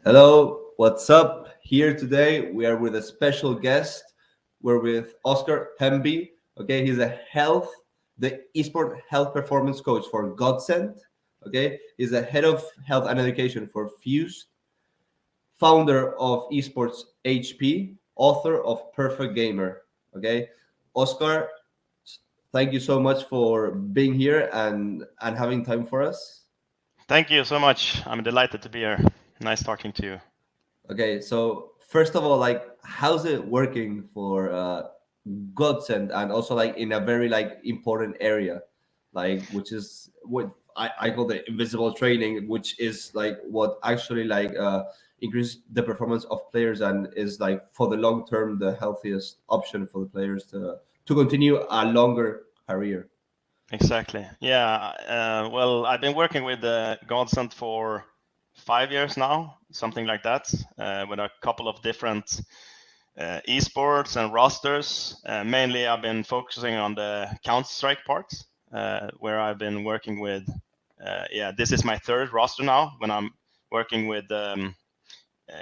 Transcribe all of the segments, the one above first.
Hello, what's up? Here today we are with a special guest. We're with Oskar Hemby. Okay, he's the esports health performance coach for Godsent. Okay, he's the head of health and education for Fused, founder of Esports HP, author of Perfect Gamer. Okay, Oskar, thank you so much for being here and having time for us. Thank you so much. I'm delighted to be here. Nice talking to you. Okay, so first of all, like, how's it working for Godsend, and also like in a very like important area, like which is what I call the invisible training, which is like what actually like increase the performance of players and is like for the long term the healthiest option for the players to continue a longer career. Exactly. Yeah. Well, I've been working with Godsent for 5 years now, something like that, with a couple of different esports and rosters. Mainly, I've been focusing on the Counter-Strike parts, where I've been working with. This is my third roster now. When I'm working with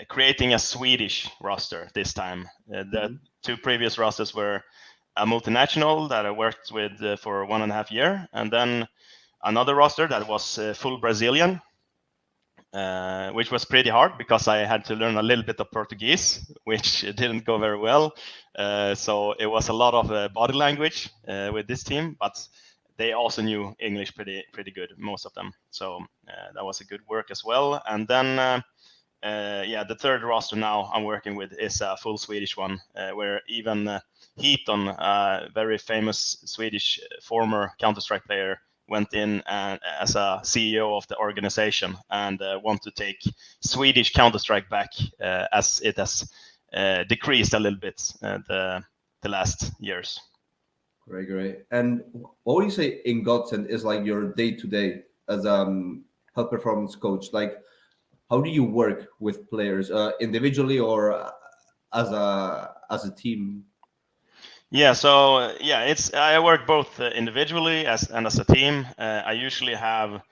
creating a Swedish roster this time. The Mhm. two previous rosters were a multinational that I worked with for 1.5 years, and then another roster that was full Brazilian, which was pretty hard because I had to learn a little bit of Portuguese, which didn't go very well. So it was a lot of body language with this team, but they also knew English pretty good, most of them. So that was a good work as well. And then the third roster now I'm working with is a full Swedish one, where even Heaton, a very famous Swedish former Counter-Strike player, went in as a CEO of the organization and want to take Swedish Counter-Strike back, as it has decreased a little bit the last years. Great, great. And what would you say in Godsend is like your day to day as health performance coach? Like, how do you work with players individually or as a team? It's I work both individually and as a team. I usually have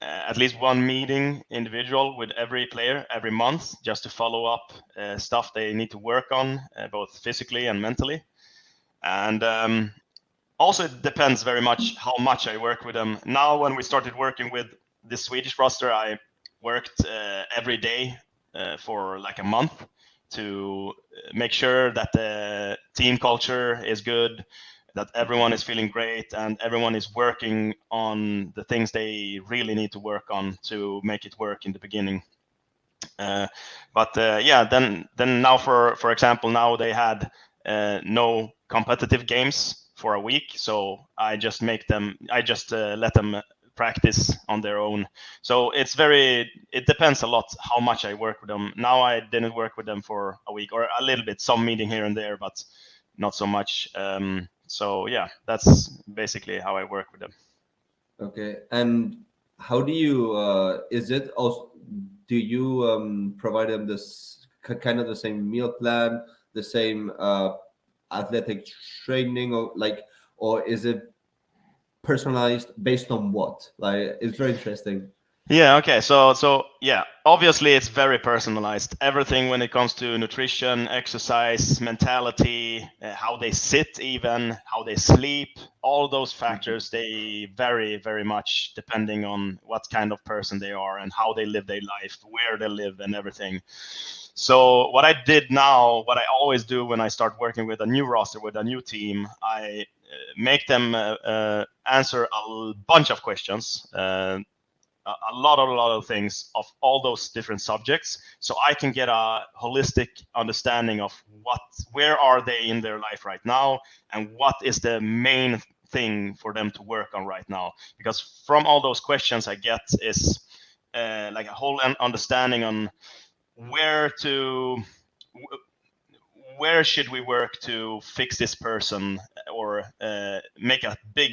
at least one meeting individual with every player every month just to follow up stuff they need to work on, both physically and mentally. And also, it depends very much how much I work with them. Now, when we started working with the Swedish roster, I worked every day for like a month to make sure that the team culture is good, that everyone is feeling great, and everyone is working on the things they really need to work on to make it work in the beginning. Then now, for example, now they had no competitive games for a week, so I just let them practice on their own. So it depends a lot how much I work with them. Now I didn't work with them for a week, or a little bit, some meeting here and there, but not so much. So yeah, that's basically how I work with them. Okay. And how do you, is it also, do you provide them this kind of the same meal plan, the same athletic training, or is it personalized based on what? Like, it's very interesting. Yeah, okay. So yeah, obviously it's very personalized. Everything when it comes to nutrition, exercise, mentality, how they sit even, how they sleep, all those Mhm. factors, they vary very much depending on what kind of person they are and how they live their life, where they live and everything. So what I did now, what I always do when I start working with a new roster, with a new team, I make them answer a bunch of questions, a lot of things of all those different subjects, so I can get a holistic understanding of where are they in their life right now, and what is the main thing for them to work on right now. Because from all those questions I get is like a whole understanding on where to where should we work to fix this person, or make a big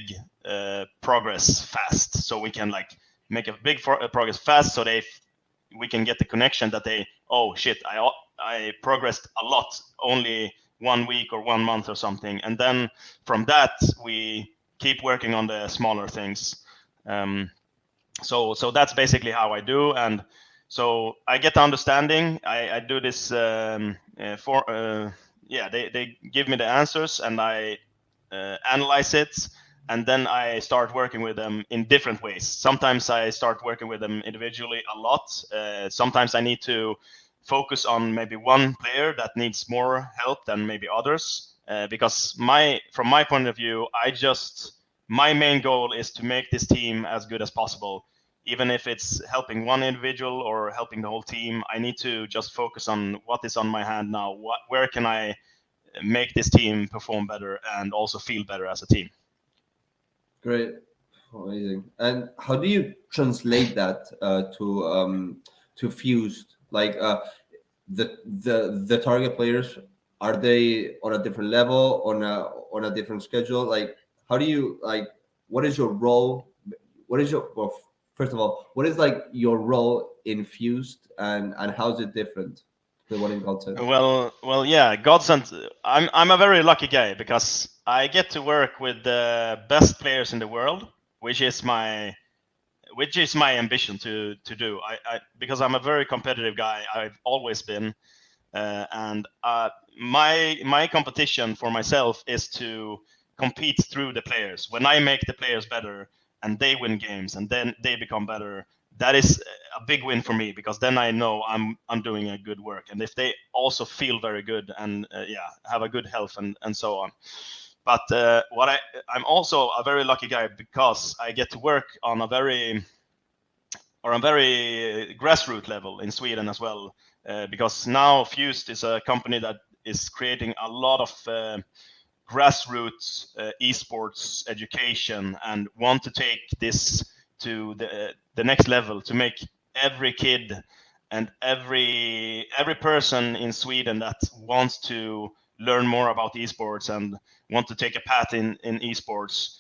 progress fast, so we can like make a big progress fast, so we can get the connection that they, oh shit, I progressed a lot only 1 week or 1 month or something, and then from that we keep working on the smaller things. um, so that's basically how I do. And So I get the understanding. I do this they give me the answers, and I analyze it, and then I start working with them in different ways. Sometimes I start working with them individually a lot. Sometimes I need to focus on maybe one player that needs more help than maybe others. Because from my point of view, my main goal is to make this team as good as possible. Even if it's helping one individual or helping the whole team, I need to just focus on what is on my hand now. Where can I make this team perform better and also feel better as a team? Great, amazing. And how do you translate that to Fused? Like the target players, are they on a different level, on a different schedule? Like, how do you like? What is your role? What is your well, first of all, what is like your role in Fused, and how is it different than what in Godsent? Yeah, Godsent. I'm a very lucky guy because I get to work with the best players in the world, which is my ambition to do. Because I'm a very competitive guy. I've always been, and my competition for myself is to compete through the players. When I make the players better and they win games and then they become better, that is a big win for me, because then I know I'm doing a good work. And if they also feel very good and have a good health and so on. But I'm also a very lucky guy because I get to work on a very grassroots level in Sweden as well. Because now Fused is a company that is creating a lot of grassroots esports education, and want to take this to the next level, to make every kid and every person in Sweden that wants to learn more about esports and want to take a path in esports.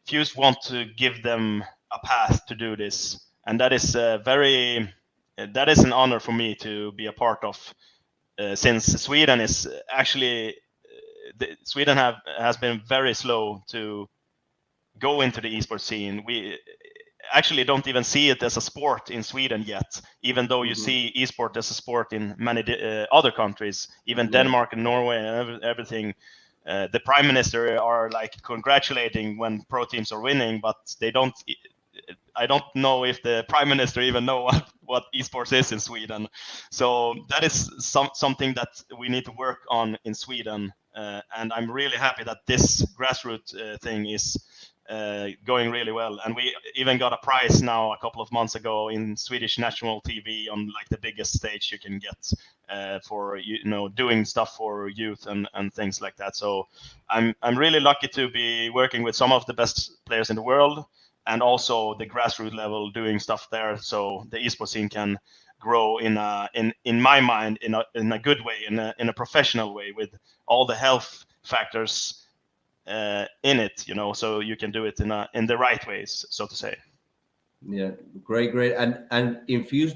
Fused want to give them a path to do this, and that is that is an honor for me to be a part of. Since Sweden is actually Sweden has been very slow to go into the esports scene. We actually don't even see it as a sport in Sweden yet, even though you see esport as a sport in many other countries, even Denmark and Norway and everything. The prime minister are like congratulating when pro teams are winning, but they don't. I don't know if the prime minister even know what esports is in Sweden. So that is something that we need to work on in Sweden. And I'm really happy that this grassroots thing is going really well. And we even got a prize now a couple of months ago in Swedish national TV on like the biggest stage you can get for doing stuff for youth and things like that. So I'm really lucky to be working with some of the best players in the world, and also the grassroots level doing stuff there, so the esports scene can grow in my mind in a good way, in a professional way, with all the health factors in it, so you can do it in the right ways, so to say. Yeah, great. And in Fused,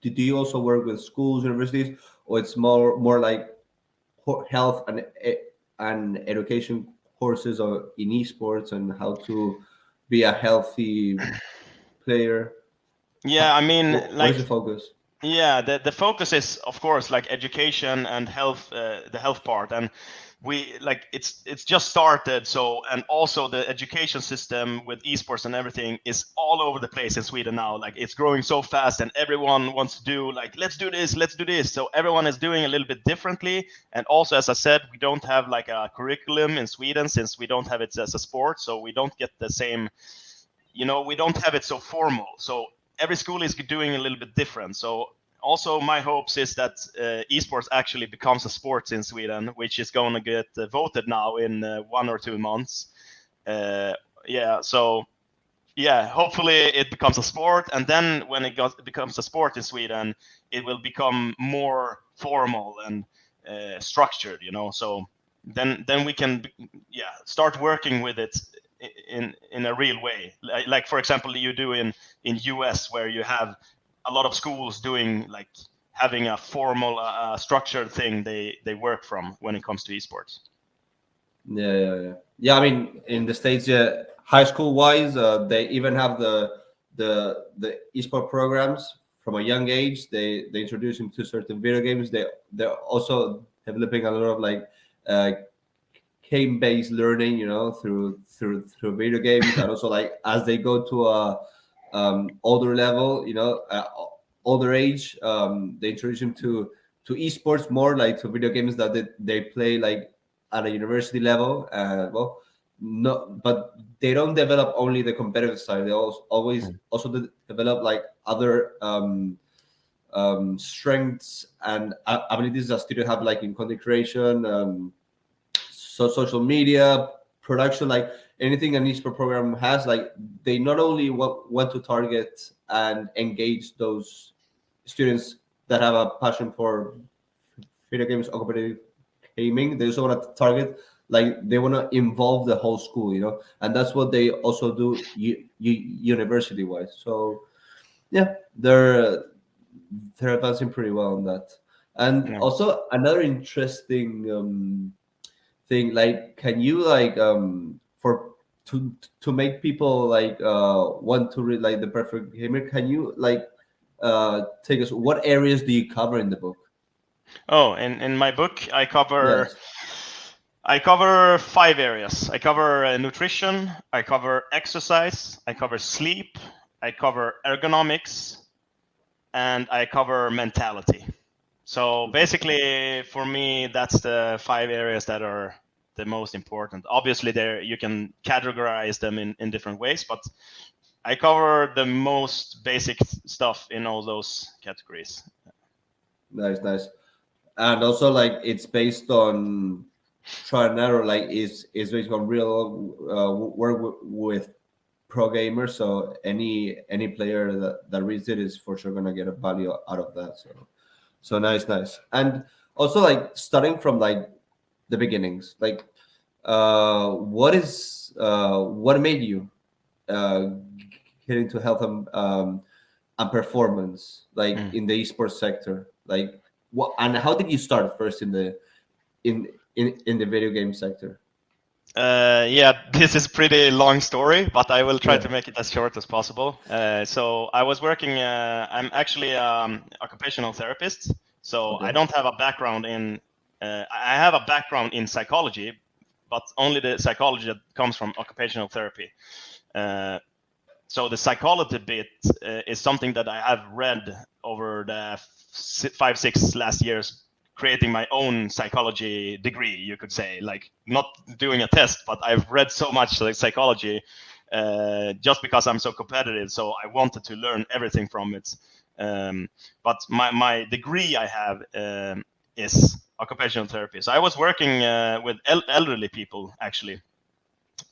do you also work with schools, universities, or it's more like health and education courses or in esports, and how to be a healthy player? Yeah, I mean, What is the focus? yeah, the focus is of course like education and health, the health part, and we like it's just started. So, and also the education system with esports and everything is all over the place in Sweden now. Like it's growing so fast, and everyone wants to do like let's do this. So everyone is doing a little bit differently, and also as I said, we don't have like a curriculum in Sweden since we don't have it as a sport, so we don't get the same. We don't have it so formal. So every school is doing a little bit different. So also my hopes is that esports actually becomes a sport in Sweden, which is going to get voted now in 1 or 2 months. So hopefully it becomes a sport, and then when it becomes a sport in Sweden, it will become more formal and structured. So then we can start working with it in a real way, like for example you do in US, where you have a lot of schools doing like having a formal structured thing they work from when it comes to esports. Yeah, I mean, in the States, high school wise, they even have the esport programs from a young age. They introduce him to certain video games. They're also developing a lot of like uh, game-based learning, through video games, and also like as they go to a older level, older age, they introduce him to esports, more like to video games that they play like at a university level. Well, no, but they don't develop only the competitive side. They always also develop like other strengths and abilities that students have, like in content creation, social media production, like anything an esports program has. Like they not only want to target and engage those students that have a passion for video games or competitive gaming, they also want to target, like they want to involve the whole school, and that's what they also do university wise. So yeah, they're advancing pretty well on that. And Nice. also another interesting thing, like can you like for to make people like want to read like the perfect gamer, can you like take us, what areas do you cover in the book? Oh, in my book, Yes. I cover 5 areas. I cover nutrition, I cover exercise, I cover sleep, I cover ergonomics, and I cover mentality. So basically, for me, that's the 5 areas that are the most important. Obviously, there you can categorize them in different ways, but I cover the most basic stuff in all those categories. Nice. And also like it's based on trial and error, like is based on real work with pro gamers. So any player that reads it is for sure gonna get a value out of that. So nice. And also like starting from like the beginnings, like what made you uh get into health and performance, like Mm. in the esports sector, like what, and how did you start first in the video game sector? Yeah, this is pretty long story, but I will try Yeah. to make it as short as possible. So I was working. I'm actually occupational therapist. So I Okay. don't have a background in. I have a background in psychology, but only the psychology that comes from occupational therapy. Uh, so the psychology bit is something that I have read over the 5, 6 last years, creating my own psychology degree, you could say, like not doing a test, but I've read so much like psychology just because I'm so competitive. So I wanted to learn everything from it. But my degree I have is occupational therapy. So I was working with elderly people actually.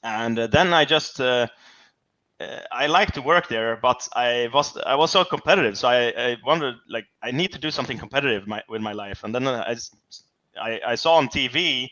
And then I just I like to work there, but I was so competitive. So I wondered, like, I need to do something competitive with my life. And then I saw on TV,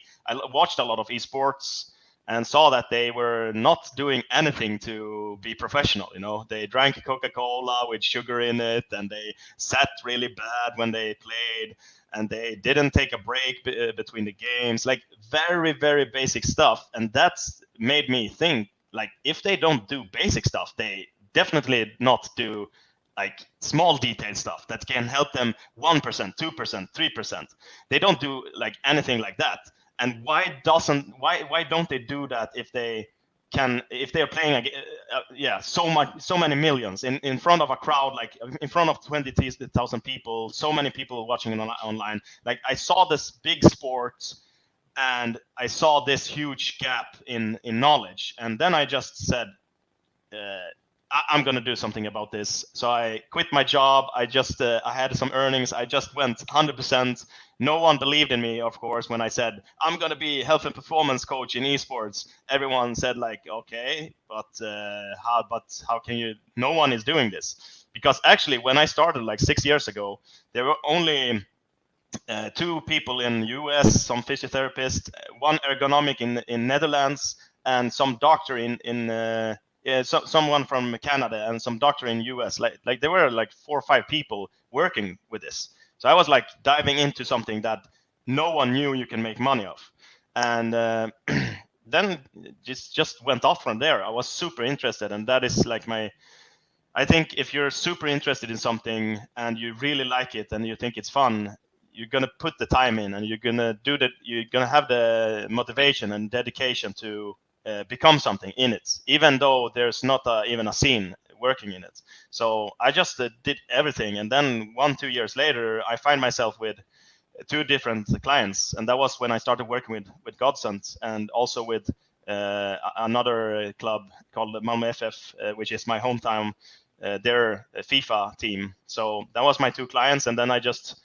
watched a lot of esports and saw that they were not doing anything to be professional. They drank Coca-Cola with sugar in it, and they sat really bad when they played, and they didn't take a break between the games, like very, very basic stuff. And that's made me think, like, if they don't do basic stuff, they definitely not do like small detailed stuff that can help them 1%, 2%, 3%. They don't do like anything like that. And why don't they do that if they can, if they're playing so many millions in front of a crowd, like in front of 20,000 people, so many people watching it online. Like, I saw this big sport and I saw this huge gap in knowledge, and then I just said, I'm gonna do something about this. So I quit my job. I had some earnings. I just went 100%. No one believed in me, of course, when I said I'm gonna be health and performance coach in esports. Everyone said, like, okay, but how can you? No one is doing this, because actually when I started like 6 years ago, there were only 2 people in US, some physiotherapist, one ergonomic in Netherlands, and some doctor someone from Canada, and some doctor in US. Like there were like 4 or 5 people working with this. So I was like diving into something that no one knew you can make money of, and then just went off from there. I was super interested, and that is like I think if you're super interested in something and you really like it and you think it's fun, you're gonna put the time in and you're gonna do that. You're gonna have the motivation and dedication to become something in it, even though there's not even a scene working in it. So I just did everything, and then 1-2 years later, I find myself with 2 different clients, and that was when I started working with Godsent and also with another club called Malmö FF, which is my hometown, their FIFA team. So that was my 2 clients, and then I just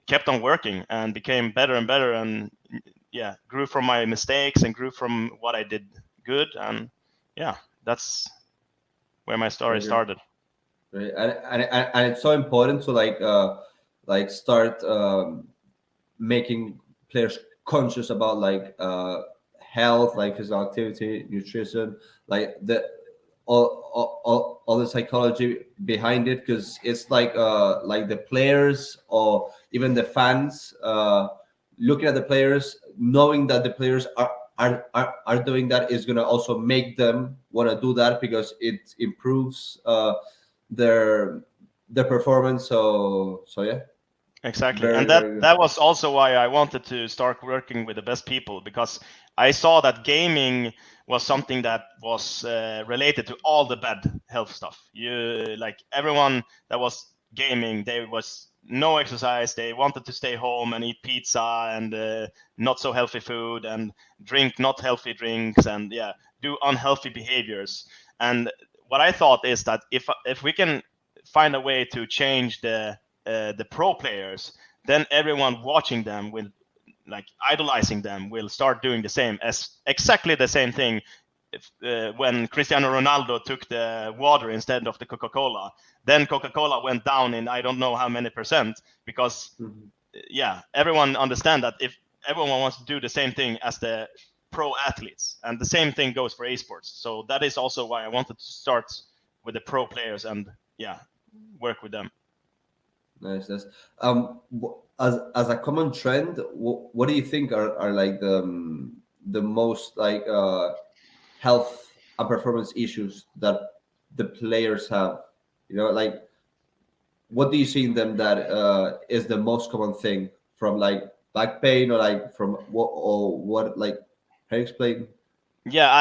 kept on working and became better and better, and yeah, grew from my mistakes and grew from what I did good, and yeah, that's where my story started. Right. And it's so important to like start making players conscious about like health, like physical activity, nutrition, like the all the psychology behind it, because it's like the players or even the fans looking at the players, knowing that the players are doing that is going to also make them want to do that because it improves their performance. So yeah. Exactly, and Very, that very good. that was also why I wanted to start working with the best people, because I saw that gaming was something that was related to all the bad health stuff. You like everyone that was gaming, there was no exercise. They wanted to stay home and eat pizza and not so healthy food and drink not healthy drinks and yeah, do unhealthy behaviors. And what I thought is that if we can find a way to change the pro players, then everyone watching them will like idolizing them will start doing the same, as exactly the same thing when Cristiano Ronaldo took the water instead of the Coca-Cola. Then Coca-Cola went down in I don't know how many percent, because yeah, everyone understand that if everyone wants to do the same thing as the pro athletes, and the same thing goes for esports. So that is also why I wanted to start with the pro players and yeah, work with them. Nice. Nice. As a common trend, what do you think are like the most like health and performance issues that the players have? You know, like what do you see in them that is the most common thing, from like back pain or like from what like, how you explain? Yeah,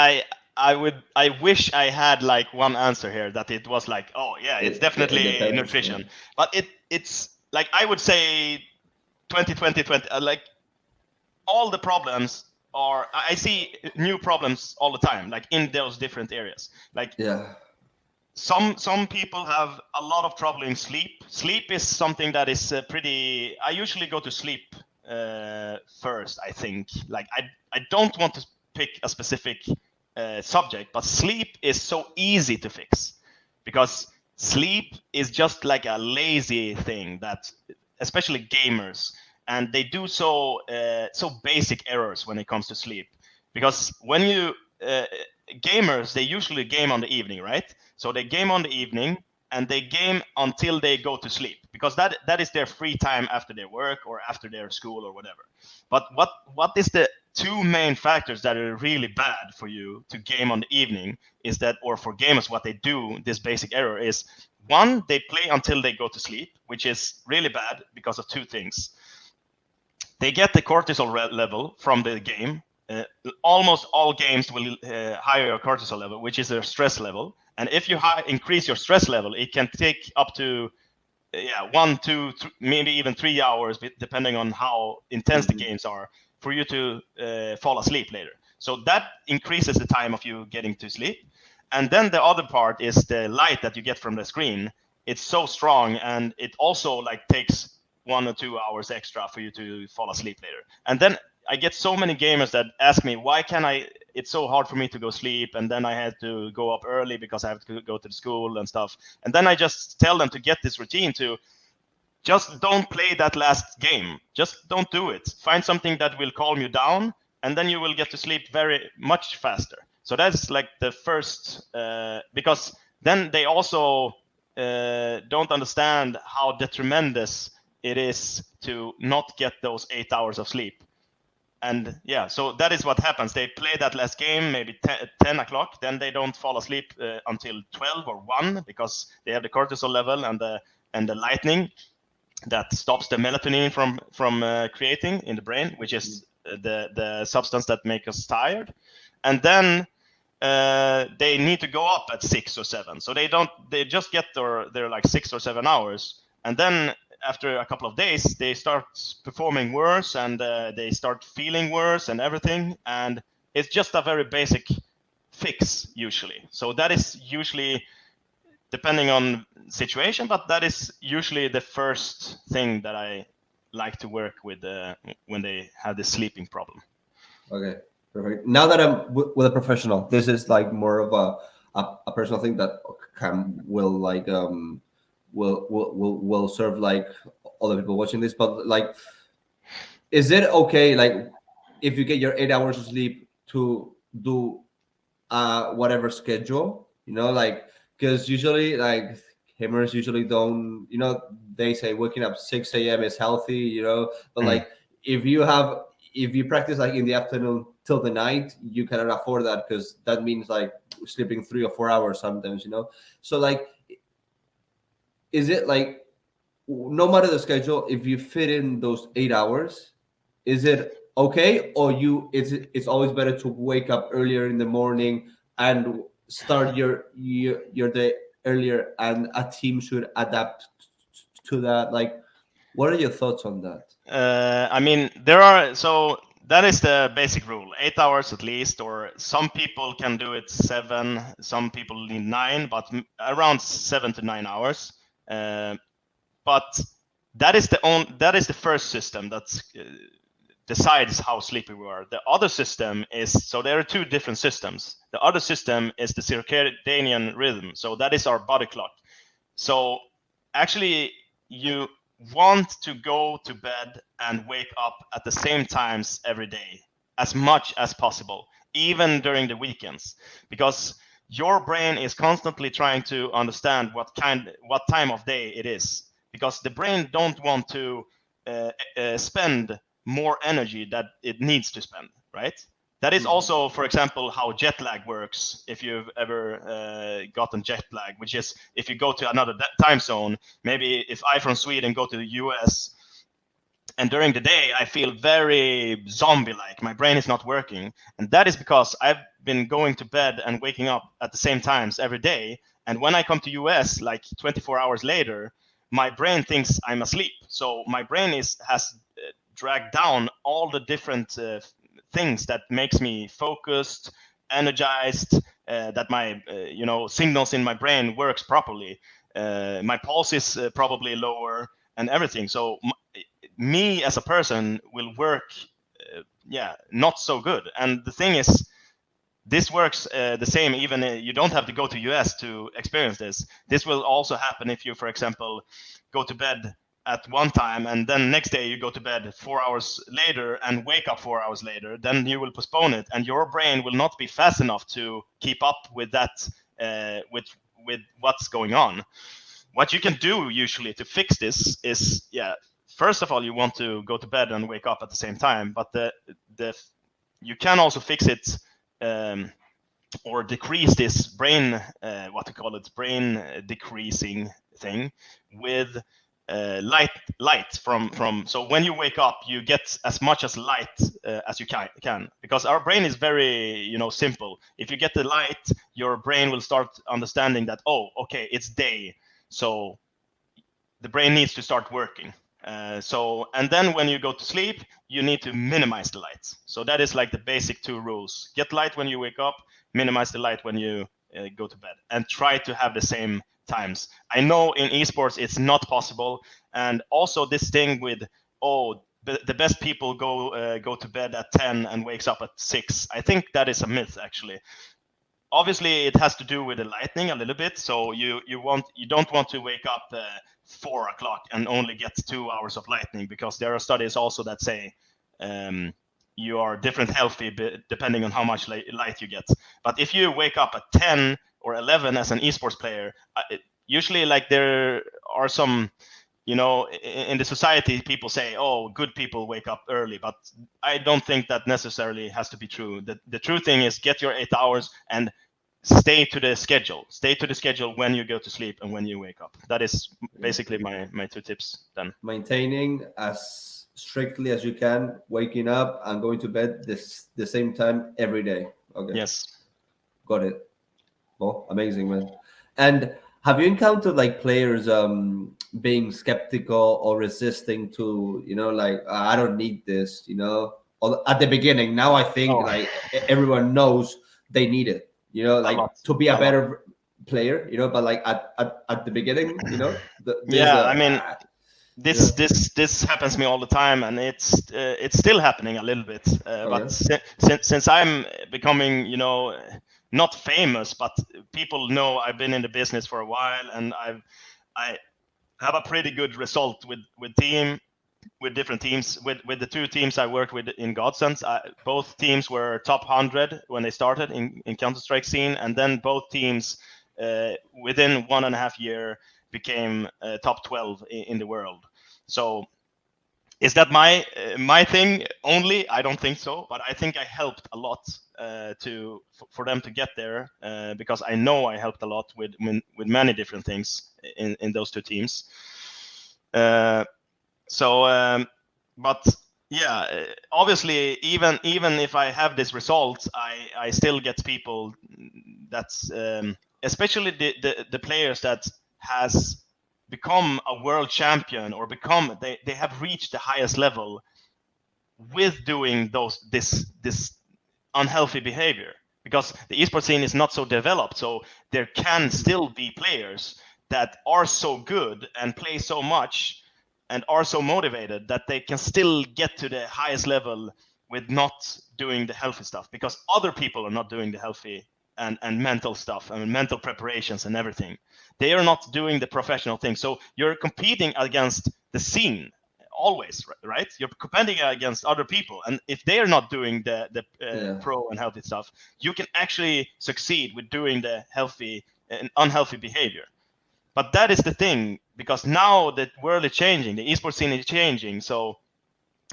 I wish I had like one answer here, that it was like, oh yeah, it's It definitely depends. nutrition. But it's like I would say 2020 like all the problems are, I see new problems all the time, like in those different areas. Like Yeah. some people have a lot of trouble in sleep. Sleep is something that is pretty. I usually go to sleep first. I think like I don't want to pick a specific subject, but sleep is so easy to fix, because sleep is just like a lazy thing that especially gamers, and they do so basic errors when it comes to sleep, because when you gamers, they usually game on the evening, right? So they game on the evening and they game until they go to sleep, because that is their free time after their work or after their school or whatever. But what is the 2 main factors that are really bad for you to game on the evening is that, or for gamers, what they do, this basic error is, one, they play until they go to sleep, which is really bad because of 2 things. They get the cortisol level from the game. Almost all games will higher your cortisol level, which is their stress level. And if you increase your stress level, it can take up to 1, 2, maybe even 3 hours, depending on how intense the games are, for you to fall asleep later. So that increases the time of you getting to sleep. And then the other part is the light that you get from the screen. It's so strong, and it also like takes 1 or 2 hours extra for you to fall asleep later. And then I get so many gamers that ask me, why can I, it's so hard for me to go sleep, and then I had to go up early because I have to go to the school and stuff. And then I just tell them to get this routine to just don't play that last game. Just don't do it. Find something that will calm you down, and then you will get to sleep very much faster. So that's like the first, because then they also don't understand how detrimental it is to not get those 8 hours of sleep. And yeah, so that is what happens. They play that last game maybe 10 o'clock, then they don't fall asleep until 12 or 1 because they have the cortisol level and the lightning that stops the melatonin from creating in the brain, which is the substance that makes us tired. And then they need to go up at 6 or 7, so they just get their like 6 or 7 hours, and then after a couple of days they start performing worse, and they start feeling worse and everything, and it's just a very basic fix usually. So that is usually depending on situation, but that is usually the first thing that I like to work with when they have the sleeping problem. Okay, perfect. Now that I'm with a professional, this is like more of a personal thing that will like will serve like other people watching this. But like, is it okay like if you get your 8 hours of sleep to do whatever schedule? You know, like because usually like gamers usually don't. You know, they say waking up 6 a.m. is healthy. You know, but Mm. like if you practice like in the afternoon till the night, you cannot afford that because that means like sleeping 3 or 4 hours sometimes, you know. So like, is it like no matter the schedule, if you fit in those 8 hours, is it okay, or it's always better to wake up earlier in the morning and start your day earlier, and a team should adapt to that? Like, what are your thoughts on that? I mean, there are so that is the basic rule: 8 hours at least. Or some people can do it 7, some people need 9, but around 7 to 9 hours. But that is the first system that decides how sleepy we are. The other system is, so there are two different systems. The other system is the circadian rhythm. So that is our body clock. So actually, you want to go to bed and wake up at the same times every day as much as possible, even during the weekends, because your brain is constantly trying to understand what time of day it is, because the brain don't want to spend more energy that it needs to spend, right? That is also, for example, how jet lag works. If you've ever gotten jet lag, which is if you go to another time zone, maybe if I from Sweden go to the US, and during the day I feel very zombie-like, my brain is not working, and that is because I've been going to bed and waking up at the same times every day. And when I come to US, like 24 hours later, my brain thinks I'm asleep. So my brain has dragged down all the different things that makes me focused, energized, that my signals in my brain works properly. My pulse is probably lower and everything. So me as a person will work, not so good. And the thing is, this works the same even you don't have to go to US to experience this. This will also happen if you, for example, go to bed at one time and then next day you go to bed 4 hours later and wake up 4 hours later. Then you will postpone it, and your brain will not be fast enough to keep up with that, with what's going on. What you can do usually to fix this is, first of all, you want to go to bed and wake up at the same time, but the you can also fix it, or decrease this brain, brain decreasing thing with light from. So when you wake up, you get as much as light as you can, because our brain is very simple. If you get the light, your brain will start understanding that, oh, okay, it's day, so the brain needs to start working. And then when you go to sleep, you need to minimize the light. So that is like the basic 2 rules: get light when you wake up, minimize the light when you go to bed, and try to have the same times. I know in esports it's not possible, and also this thing with, the best people go to bed at 10 and wakes up at 6. I think that is a myth, actually. Obviously, it has to do with the lightning a little bit. So you don't want to wake up 4 o'clock and only get 2 hours of lightning, because there are studies also that say you are different healthy depending on how much light you get. But if you wake up at 10 or 11 as an esports player, usually like there are some in the society, people say, oh, good people wake up early, but I don't think that necessarily has to be true. The true thing is get your 8 hours and stay to the schedule. Stay to the schedule when you go to sleep and when you wake up. That is basically my 2 tips then. Maintaining as strictly as you can, waking up and going to bed the same time every day. Okay. Yes. Got it. Well, amazing, man. And have you encountered like players being skeptical or resisting to, like, I don't need this, at the beginning. Now I think Oh. like everyone knows they need it, like to be a better player, but like at the beginning, I mean, this happens to me all the time, and it's still happening a little bit. But since I'm becoming, not famous, but people know I've been in the business for a while, and I have a pretty good result with different teams. With the 2 teams I worked with in Godsent, both teams were top 100 when they started in Counter-Strike scene, and then both teams within 1.5 year became top 12 in the world. So is that my thing only? I don't think so, but I think I helped a lot for them to get there, because I know I helped a lot with many different things in those 2 teams. But yeah, obviously, even if I have this result, I still get people that's especially the players that has become a world champion or they have reached the highest level with doing this unhealthy behavior, because the esports scene is not so developed. So there can still be players that are so good and play so much and are so motivated that they can still get to the highest level with not doing the healthy stuff, because other people are not doing the healthy and mental stuff and mental preparations and everything. They are not doing the professional thing. So you're competing against the scene always, right? You're competing against other people, and if they are not doing the pro and healthy stuff, you can actually succeed with doing the healthy and unhealthy behavior. But that is the thing, because now the world is changing, the esports scene is changing. So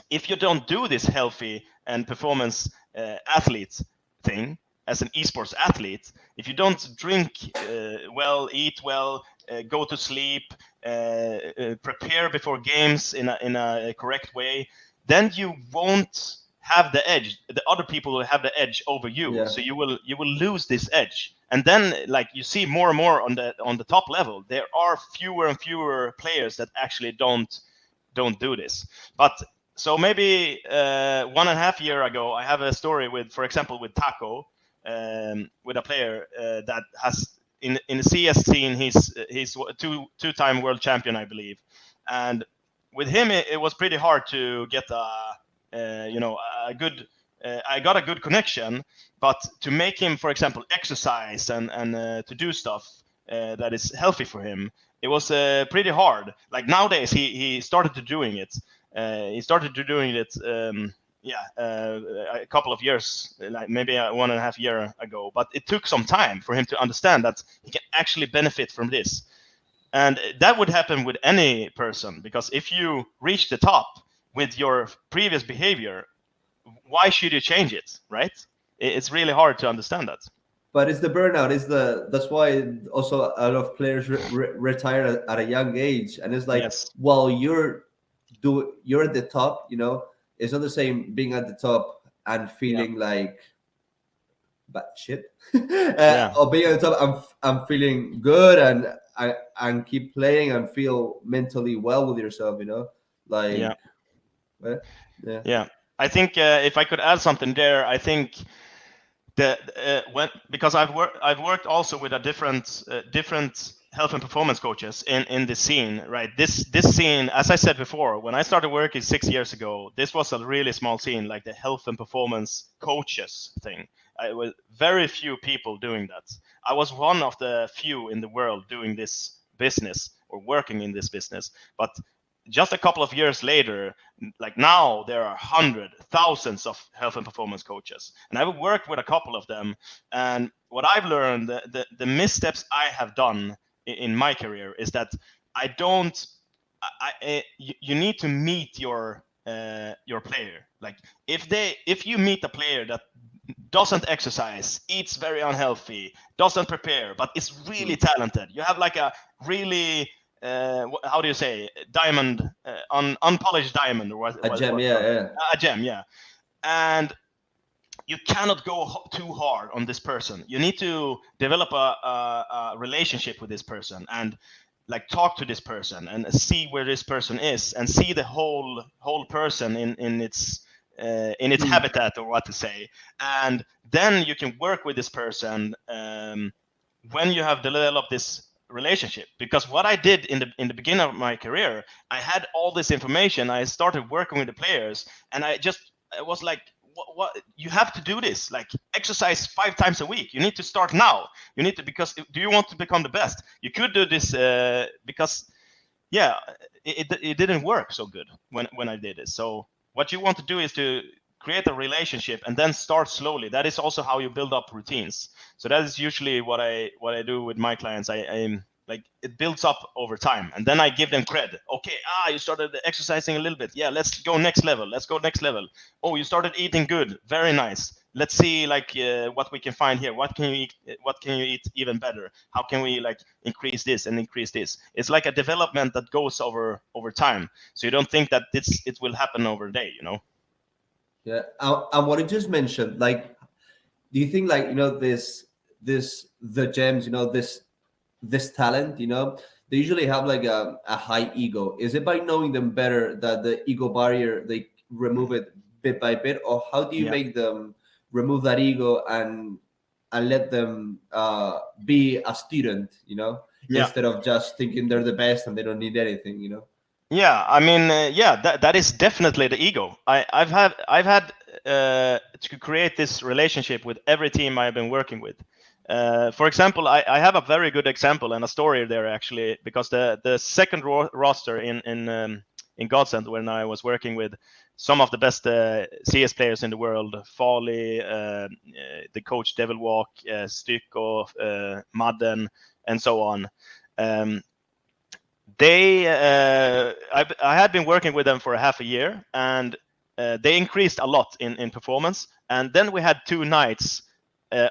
if you don't do this healthy and performance athlete thing as an esports athlete, if you don't drink well, eat well, go to sleep, prepare before games in a correct way, then you won't have the edge. The other people will have the edge over you. Yeah. So you will lose this edge. And then, like, you see more and more on the top level, there are fewer and fewer players that actually don't do this. But so maybe 1.5 years ago, I have a story for example, with Taco, with a player that has in the CS scene. He's two-time world champion, I believe, and with him it was pretty hard to get a good. I got a good connection, but to make him, for example, exercise and to do stuff that is healthy for him, it was pretty hard. Like nowadays, he started to doing it. He started to doing it. A couple of years, like maybe 1.5 years ago. But it took some time for him to understand that he can actually benefit from this. And that would happen with any person, because if you reach the top with your previous behavior, why should you change it, right? It's really hard to understand that. But it's the burnout. That's why also a lot of players retire at a young age, and it's like, yes, while you're at the top, it's not the same being at the top and feeling like bad shit, or being at the top. I'm feeling good and keep playing and feel mentally well with yourself. Yeah. I think if I could add something there, I think because I've worked also with a different health and performance coaches in the scene, right? This scene, as I said before, when I started working 6 years ago, this was a really small scene, like the health and performance coaches thing. It was very few people doing that. I was one of the few in the world doing this business or working in this business. But just a couple of years later, like now, there are hundreds, thousands of health and performance coaches, and I've worked with a couple of them. And what I've learned, the missteps I have done in my career, is that I don't you need to meet your player. Like if you meet a player that doesn't exercise, eats very unhealthy, doesn't prepare, but is really talented, you have like a really how do you say, diamond, unpolished diamond, or what? A gem, yeah. A gem, yeah. And you cannot go too hard on this person. You need to develop a relationship with this person, and like talk to this person and see where this person is, and see the whole person in its habitat, or what to say. And then you can work with this person when you have developed this relationship. Because what I did in the beginning of my career, I had all this information, I started working with the players, and I was like, what you have to do this, like exercise 5 times a week. You need to start now. You need to, because do you want to become the best? You could do this because it didn't work so good when I did this. So what you want to do is to create a relationship and then start slowly. That is also how you build up routines. So that is usually what I do with my clients. I like, it builds up over time, and then I give them credit. Okay, you started exercising a little bit. Yeah, let's go next level. Oh, you started eating good. Very nice. Let's see, like, what we can find here. What can you eat? What can you eat even better? How can we like increase this and increase this? It's like a development that goes over time. So you don't think that it will happen over a day, you know? Yeah. And what you just mentioned, like, do you think, like, the gems, this talent, they usually have like a high ego? Is it by knowing them better that the ego barrier, they remove it bit by bit, or how do you make them remove that ego and let them be a student, instead of just thinking they're the best and they don't need anything? Yeah, I mean, that is definitely the ego. I've had to create this relationship with every team I've been working with. For example, I have a very good example and a story there, actually, because the second roster in Godsent, when I was working with some of the best CS players in the world, Farley, the coach Devil Walk, Styko, Madden, and so on. I had been working with them for a half a year, and they increased a lot in performance. And then we had 2 nights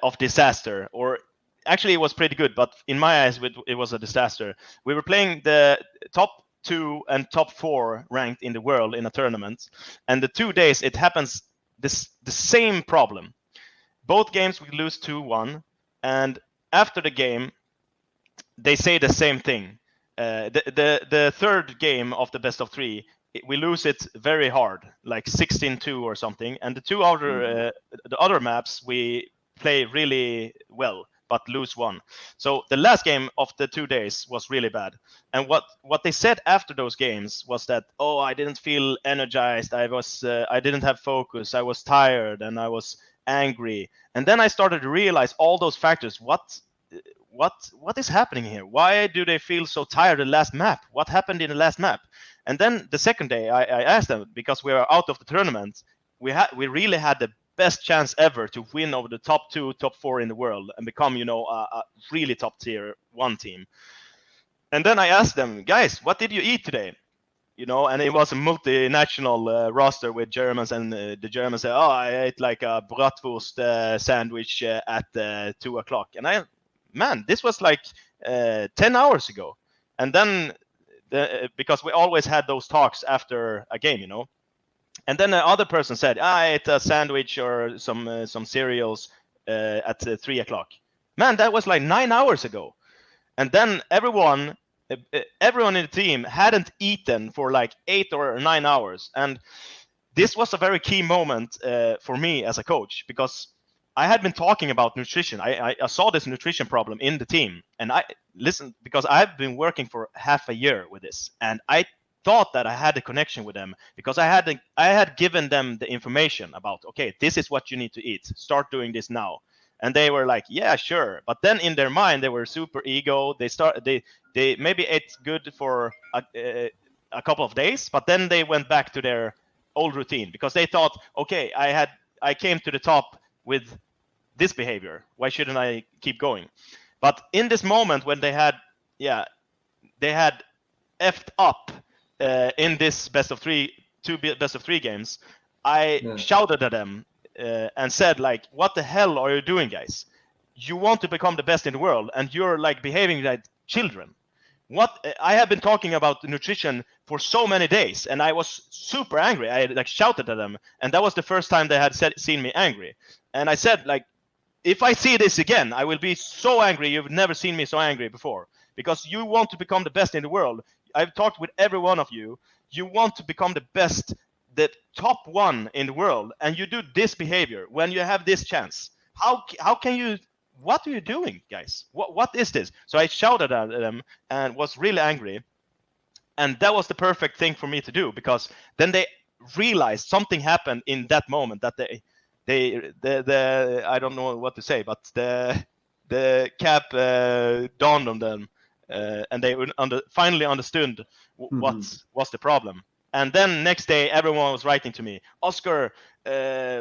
of disaster, or actually it was pretty good, but in my eyes it was a disaster. We were playing the top 2 and top 4 ranked in the world in a tournament, and the 2 days it happens the same problem. Both games we lose 2-1, and after the game they say the same thing. The third game of the best of 3, we lose it very hard, like 16-2 or something. And the other maps we play really well, but lose 1. So the last game of the 2 days was really bad. And what they said after those games was that, I didn't feel energized. I didn't have focus. I was tired and I was angry. And then I started to realize all those factors. What is happening here? Why do they feel so tired the last map? What happened in the last map? And then the second day I asked them, because we were out of the tournament, we really had the best chance ever to win over the top 2, top 4 in the world and become, a really top tier 1 team. And then I asked them, guys, what did you eat today? And it was a multinational roster with Germans, and the Germans said, I ate like a bratwurst sandwich at 2 o'clock. And man, this was like 10 hours ago. And then because we always had those talks after a game, and then the other person said, I ate a sandwich or some cereals at 3 o'clock. Man, that was like 9 hours ago. And then everyone in the team hadn't eaten for like 8 or 9 hours. And this was a very key moment for me as a coach, because I had been talking about nutrition. I saw this nutrition problem in the team, and I listened, because I've been working for half a year with this, and I thought that I had a connection with them, because I had given them the information about, okay, this is what you need to eat. Start doing this now. And they were like, yeah, sure. But then in their mind, they were super ego. They maybe ate good for a couple of days, but then they went back to their old routine, because they thought, okay, I came to the top with this behavior. Why shouldn't I keep going? But in this moment when they had effed up in this two best of three games, I shouted at them and said, like, what the hell are you doing, guys? You want to become the best in the world, and you're like behaving like children. What I have been talking about nutrition for so many days, and I was super angry. I like shouted at them, and that was the first time they had seen me angry. And I said, like, if I see this again, I will be so angry. You've never seen me so angry before, because you want to become the best in the world. I've talked with every one of you. You want to become the best, the top one in the world, and you do this behavior when you have this chance. How can you? What are you doing, guys? What is this? So I shouted at them and was really angry, and that was the perfect thing for me to do, because then they realized something happened in that moment, that the I don't know what to say, but the cap dawned on them, and they finally understood what was the problem. And then next day, everyone was writing to me, Oskar,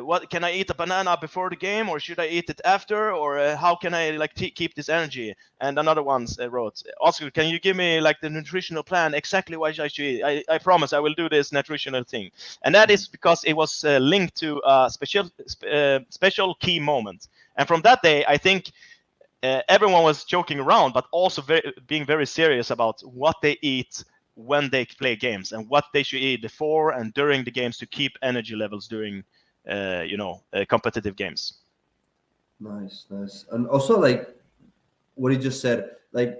what can I eat a banana before the game, or should I eat it after, or how can I like keep this energy? And another one wrote, Oskar, can you give me like the nutritional plan, exactly what I should eat? I promise I will do this nutritional thing. And that is because it was linked to a special key moment. And from that day, I think everyone was joking around, but also being very serious about what they eat when they play games, and what they should eat before and during the games to keep energy levels during competitive games. Nice. And also, like what you just said, like,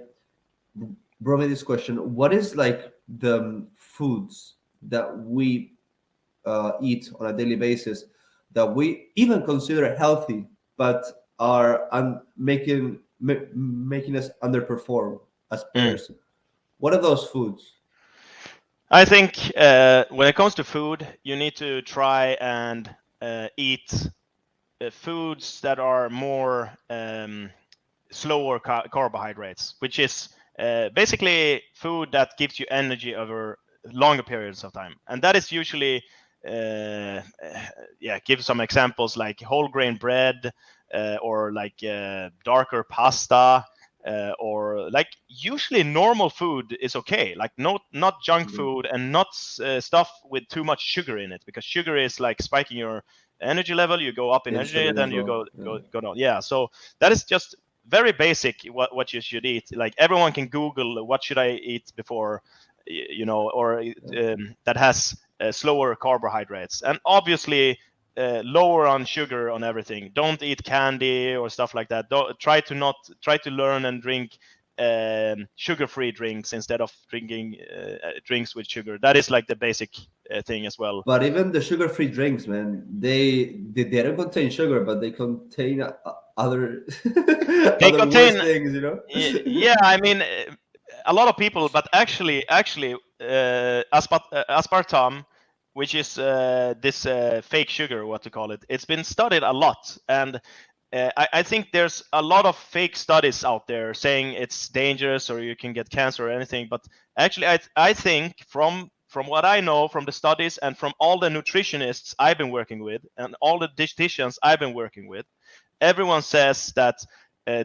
brought me this question: what is like the foods that we eat on a daily basis that we even consider healthy, but are making us underperform as players? What are those foods? I think when it comes to food, you need to try and eat foods that are more slower carbohydrates, which is basically food that gives you energy over longer periods of time. And that is usually, give some examples like whole grain bread, or like darker pasta, or like usually normal food is okay, like not junk food, and not stuff with too much sugar in it, because sugar is like spiking your energy level. You go up in energy, then you go down. Yeah, so that is just very basic what you should eat. Like everyone can Google what should I eat before, or that has slower carbohydrates, and obviously lower on sugar on everything. Don't eat candy or stuff like that. Try to learn and drink sugar-free drinks instead of drinking drinks with sugar. That is like the basic thing as well. But even the sugar-free drinks, man, they don't contain sugar, but they contain other They other worse contain things, you know. yeah, I mean, a lot of people, but actually aspartame, which is this fake sugar, what to call it, it's been studied a lot. And I think there's a lot of fake studies out there saying it's dangerous or you can get cancer or anything. But actually, I think from what I know from the studies and from all the nutritionists I've been working with and all the dietitians I've been working with, everyone says that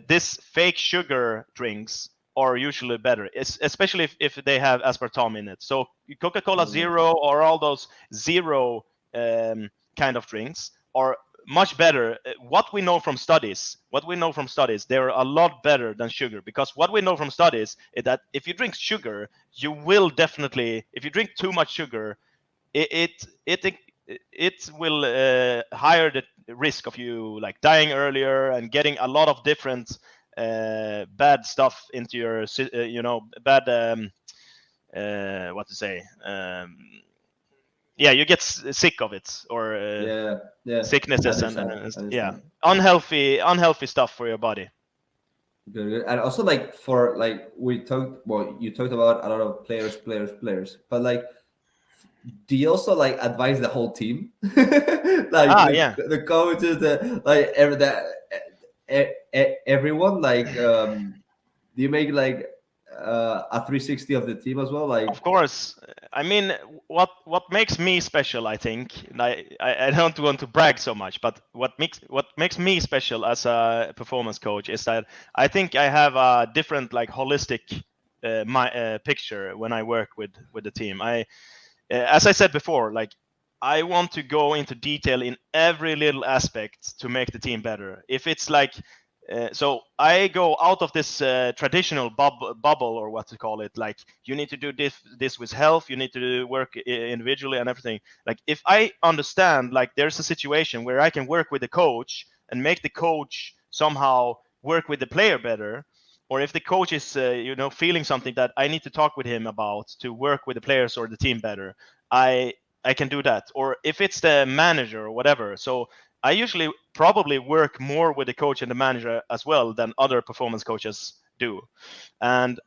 this fake sugar drinks are usually better, especially if they have aspartame in it. So Coca-Cola Zero or all those zero kind of drinks are much better. What we know from studies, they're a lot better than sugar, because what we know from studies is that if you drink sugar, you will definitely, if you drink too much sugar, it will higher the risk of you like dying earlier and getting a lot of different bad stuff into your bad what to say you get sick of it, or sicknesses and unhealthy stuff for your body. Good. And also, like, for like you talked about a lot of players, but like, do you also like advise the whole team, like the coaches, everyone, like, do you make like a 360 of the team as well, like? Of course. I mean, what makes me special, I think, and I don't want to brag so much, but what makes me special as a performance coach is that I think I have a different like holistic my picture when I work with the team. As I said before, like I want to go into detail in every little aspect to make the team better. If it's like, so I go out of this traditional bubble, or what to call it. Like you need to do this with health, you need to work individually and everything. Like if I understand, like there's a situation where I can work with the coach and make the coach somehow work with the player better, or if the coach is feeling something that I need to talk with him about to work with the players or the team better, I can do that. Or if it's the manager or whatever. So I usually probably work more with the coach and the manager as well than other performance coaches do. And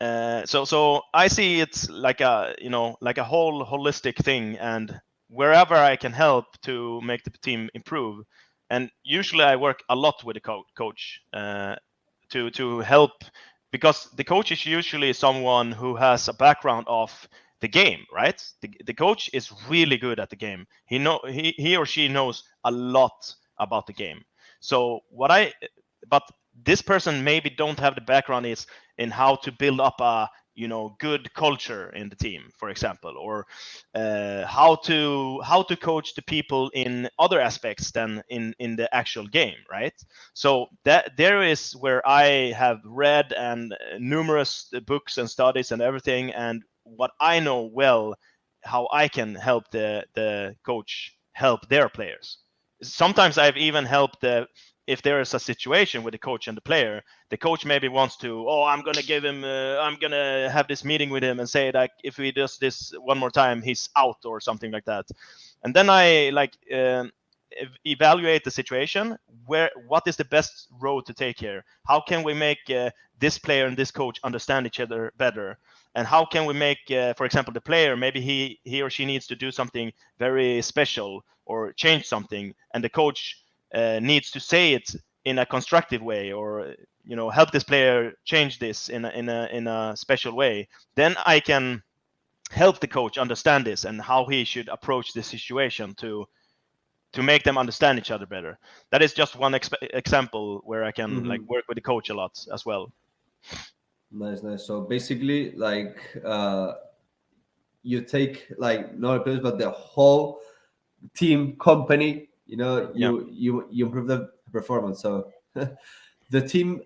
so I see it's like a whole holistic thing, and wherever I can help to make the team improve. And usually I work a lot with the coach to help, because the coach is usually someone who has a background of the game, right? The coach is really good at the game. He or she knows a lot about the game. So but this person maybe don't have the background is in how to build up a good culture in the team, for example, or how to coach the people in other aspects than in the actual game, right? So that there is where I have read and numerous books and studies and everything, and what I know well, how I can help the coach help their players. Sometimes I've even helped if there is a situation with the coach and the player, the coach maybe wants to, I'm going to give him, I'm going to have this meeting with him and say that if he does this one more time, he's out or something like that. And then I evaluate the situation, what is the best road to take here? How can we make this player and this coach understand each other better? And how can we make, for example, the player, maybe he or she needs to do something very special or change something, and the coach needs to say it in a constructive way, or help this player change this in a special way. Then I can help the coach understand this and how he should approach this situation to make them understand each other better. That is just one example where I can work with the coach a lot as well. Nice. So basically, you take not a players but the whole team company. You improve the performance. So the team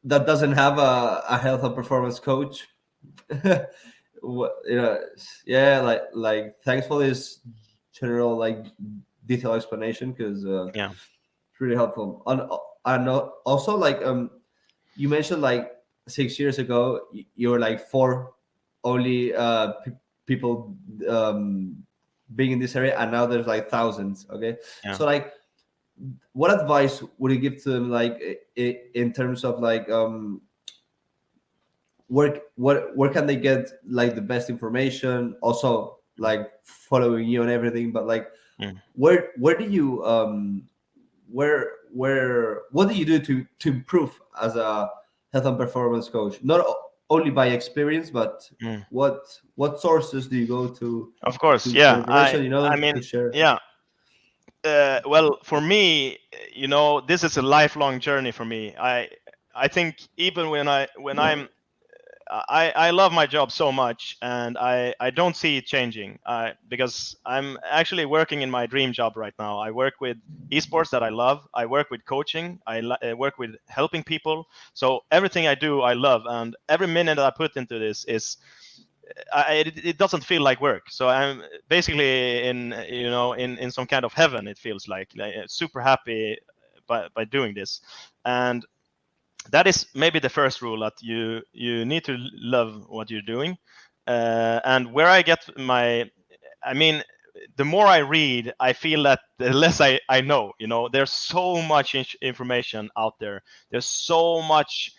that doesn't have a health and performance coach, thanks for this general detailed explanation, because it's really helpful. And also you mentioned 6 years ago you were four only people being in this area, and now there's thousands. Okay, so what advice would you give to them, in terms of where can they get the best information, also following you and everything, but where do you what do you do to improve as a health and performance coach, not only by experience, but what sources do you go to? Of course, information, I mean, to share. Well, for me, this is a lifelong journey for me. I think even when I'm I love my job so much, and I don't see it changing, because I'm actually working in my dream job right now. I work with esports that I love. I work with coaching. I work with helping people. So everything I do, I love, and every minute I put into this is it doesn't feel like work. So I'm basically in some kind of heaven. It feels like super happy by doing this. And that is maybe the first rule, that you need to love what you're doing. And where I get the more I read, I feel that the less I know. There's so much information out there. There's so much.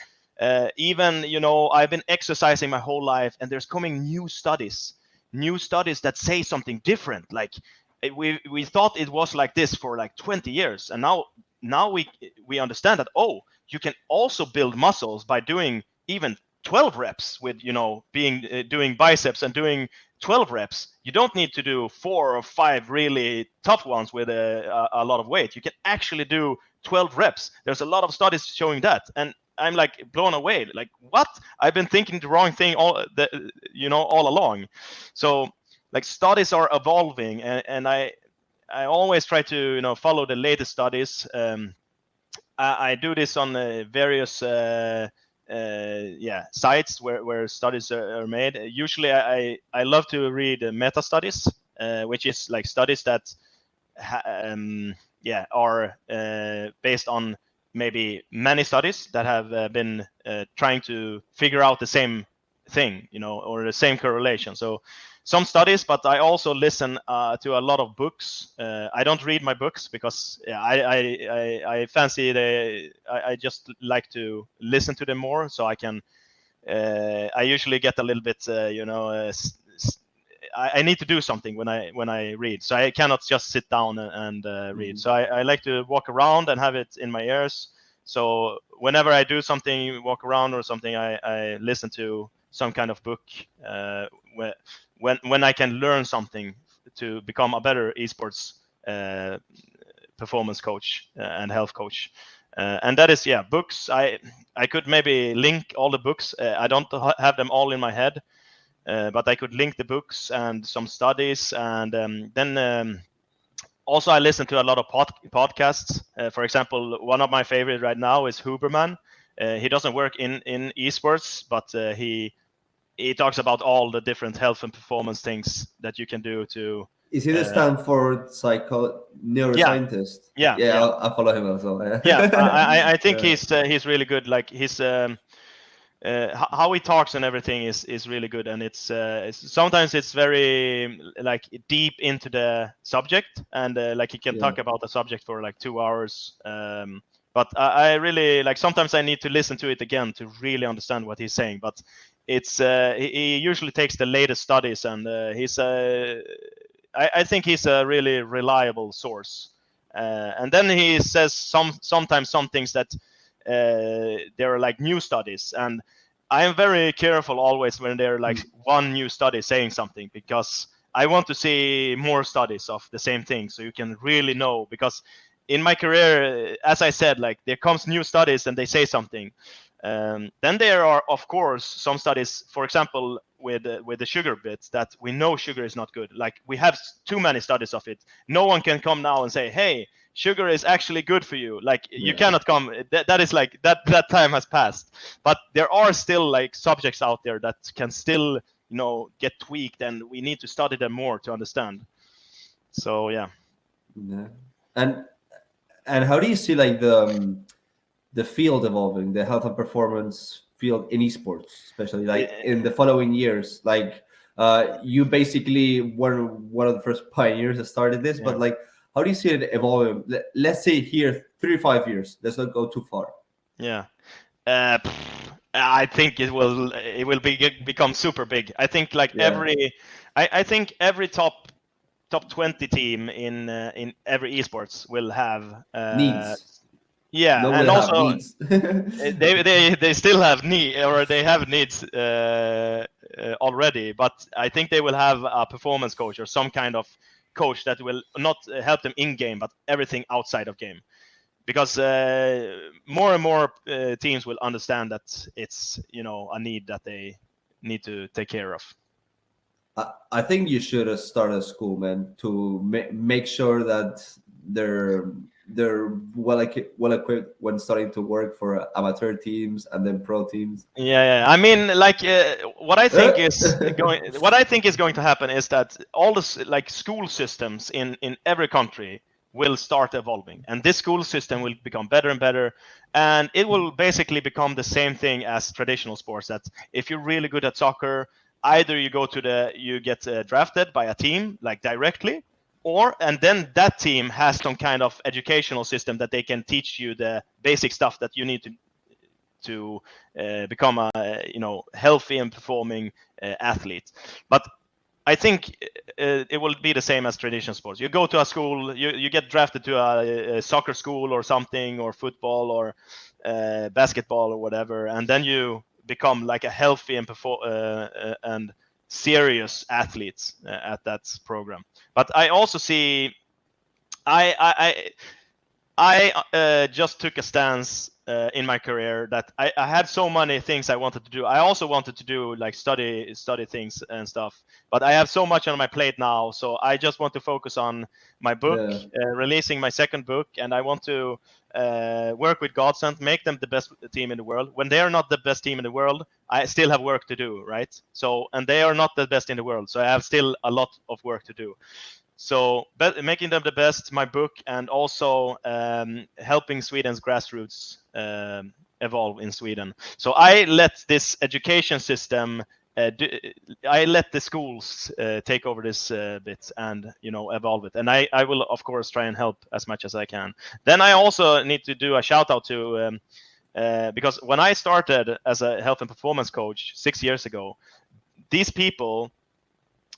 Even I've been exercising my whole life, and there's coming new studies that say something different. Like we thought it was like this for 20 years, and now we understand that you can also build muscles by doing even 12 reps with doing biceps and doing 12 reps. You don't need to do 4 or 5 really tough ones with a lot of weight. You can actually do 12 reps. There's a lot of studies showing that. And I'm like blown away. Like, what? I've been thinking the wrong thing all along. So like studies are evolving, and I always try to follow the latest studies. I do this on various sites where studies are made. Usually, I love to read meta studies, which is like studies that are based on maybe many studies that have been trying to figure out the same thing, or the same correlation. So some studies, but I also listen to a lot of books. I don't read my books because I fancy I just like to listen to them more, so I can. I usually get a little bit, I need to do something when I read, so I cannot just sit down and read. So I like to walk around and have it in my ears. So whenever I do something, walk around or something, I listen to some kind of book when I can learn something to become a better esports performance coach and health coach. And that is books. I could maybe link all the books. I don't have them all in my head. But I could link the books and some studies, and then also I listen to a lot of podcasts. For example, one of my favorite right now is Huberman. He doesn't work in esports, but he talks about all the different health and performance things that you can do to. Is he the Stanford neuroscientist? Yeah. I'll follow him as well. Yeah, I think he's really good. Like his. How he talks and everything is really good, and it's sometimes it's very like deep into the subject, and like he can talk about the subject for like 2 hours. But I really like, sometimes I need to listen to it again to really understand what he's saying. But it's he usually takes the latest studies, and he's I think he's a really reliable source. And then he says sometimes some things that there are like new studies, and I am very careful always when there are like one new study saying something, because I want to see more studies of the same thing, so you can really know. Because in my career, as I said, like there comes new studies and they say something. Then there are, of course, some studies, for example, with the sugar bits, that we know sugar is not good. Like we have too many studies of it. No one can come now and say, hey, sugar is actually good for you. Like you cannot come. That is like that time has passed. But there are still like subjects out there that can still get tweaked, and we need to study them more to understand. So yeah. And how do you see like the field evolving, the health and performance field in esports, especially like in the following years? Like you basically were one of the first pioneers that started this, but like how do you see it evolving? Let's say here 3 to 5 years. Let's not go too far. Yeah. I think it will become super big. I think like I think every top 20 team in every esports will have Needs. Yeah, No, and will also have needs. they still have they have needs already, but I think they will have a performance coach or some kind of coach that will not help them in game, but everything outside of game. Because more and more teams will understand that it's a need that they need to take care of. I think you should start a school, man, to make sure that they're well equipped when starting to work for amateur teams and then pro teams. Yeah. I mean, like what I think is going to happen is that all the like school systems in every country will start evolving, and this school system will become better and better, and it will basically become the same thing as traditional sports. That if you're really good at soccer, either you get drafted by a team like directly, and then that team has some kind of educational system that they can teach you the basic stuff that you need to become a healthy and performing athlete. But I think it will be the same as traditional sports. You go to a school, you get drafted to a soccer school or something, or football or basketball or whatever, and then you become like a healthy and serious athlete at that program. But I also see, I I just took a stance in my career that I had so many things I wanted to do. I also wanted to do like study things and stuff, but I have so much on my plate now, so I just want to focus on my book, Yeah. releasing my second book, and I want to work with Godsent, make them the best team in the world. When they are not the best team in the world, I still have work to do, right? So, and they are not the best in the world, so I have still a lot of work to do. So making them the best, my book, and also helping Sweden's grassroots evolve in Sweden. So I let this education system, I let the schools take over this bit and evolve it. And I will of course try and help as much as I can. Then I also need to do a shout out to because when I started as a health and performance coach 6 years ago, these people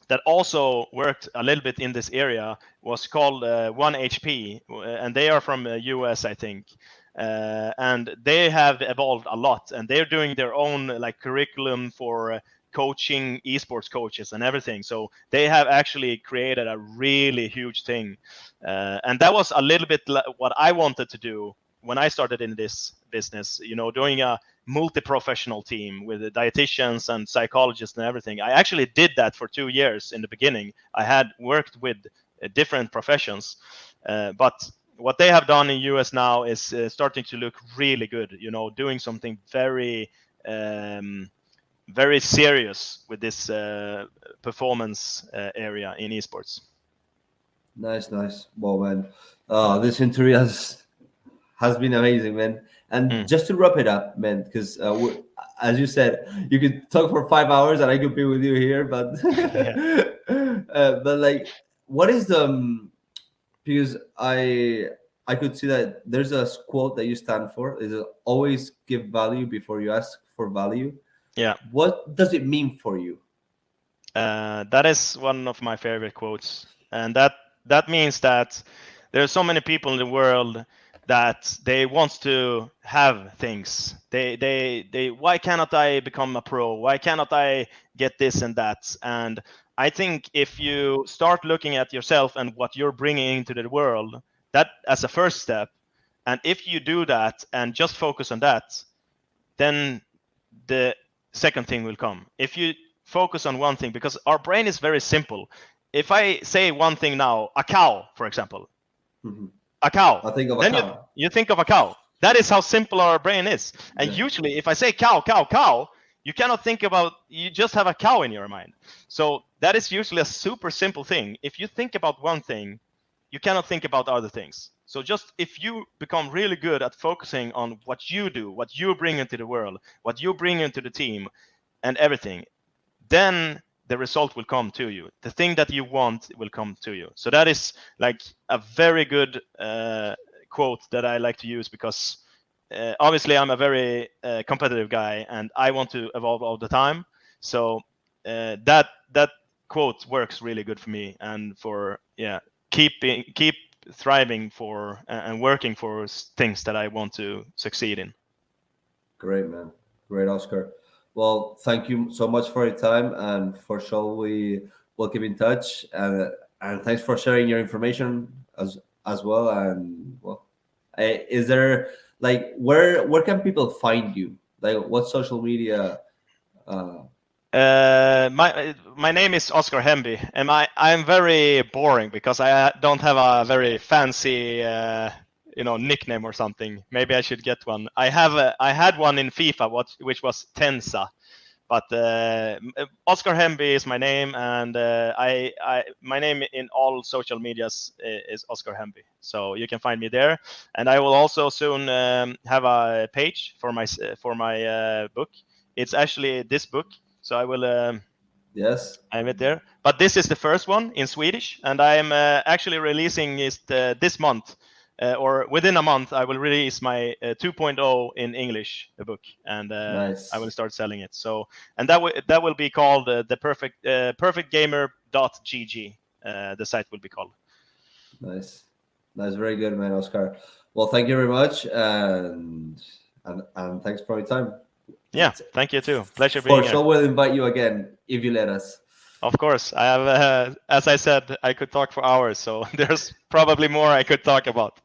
that also worked a little bit in this area was called 1HP, and they are from US, I think. And they have evolved a lot, and they're doing their own like curriculum for coaching esports coaches and everything. So they have actually created a really huge thing, and that was a little bit what I wanted to do when I started in this business. Doing a multi-professional team with the dietitians and psychologists and everything. I actually did that for 2 years in the beginning. I had worked with different professions, but what they have done in US now is starting to look really good. Doing something very very serious with this performance area in esports. Nice. Well, man, this interview has been amazing, man. And just to wrap it up, man, because as you said, you could talk for 5 hours and I could be with you here, but but like, what is the because I could see that there's a quote that you stand for is always give value before you ask for value. Yeah. What does it mean for you? That is one of my favorite quotes, and that means that there are so many people in the world that they want to have things. They why cannot I become a pro? Why cannot I get this and that? And I think if you start looking at yourself and what you're bringing into the world, that as a first step, and if you do that and just focus on that, then the second thing will come. If you focus on one thing, because our brain is very simple. If I say one thing now, a cow, for example, a cow, I think of a then cow. you think of a cow. That is how simple our brain is. And usually, if I say cow, you cannot think about, you just have a cow in your mind. So that is usually a super simple thing. If you think about one thing, you cannot think about other things. So just if you become really good at focusing on what you do, what you bring into the world, what you bring into the team and everything, then the result will come to you. The thing that you want will come to you. So that is like a very good quote that I like to use, because obviously I'm a very competitive guy and I want to evolve all the time. So that quote works really good for me, and for keep thriving for and working for things that I want to succeed in. Great, man. Great, Oscar. Well, thank you so much for your time, and for sure we will keep in touch. And thanks for sharing your information as well. And well, is there like where can people find you? Like what social media? My name is Oskar Hemby, and I'm very boring because I don't have a very fancy nickname or something. Maybe I should get one. I had one in FIFA, which was Tensa, but Oskar Hemby is my name, and my name in all social medias is Oskar Hemby. So you can find me there, and I will also soon have a page for my book. It's actually this book. So I will Yes. I have it there. But this is the first one in Swedish, and I am actually releasing it this month, or within a month. I will release my 2.0 in English, the book, and Nice. I will start selling it. So, and that will be called the perfectgamer.gg. The site will be called. Nice. Very good, man, Oscar. Well, thank you very much, and thanks for your time. Yeah, thank you too. Pleasure being For here. sure, we'll invite you again if you let us. Of course, I have. As I said, I could talk for hours, so there's probably more I could talk about.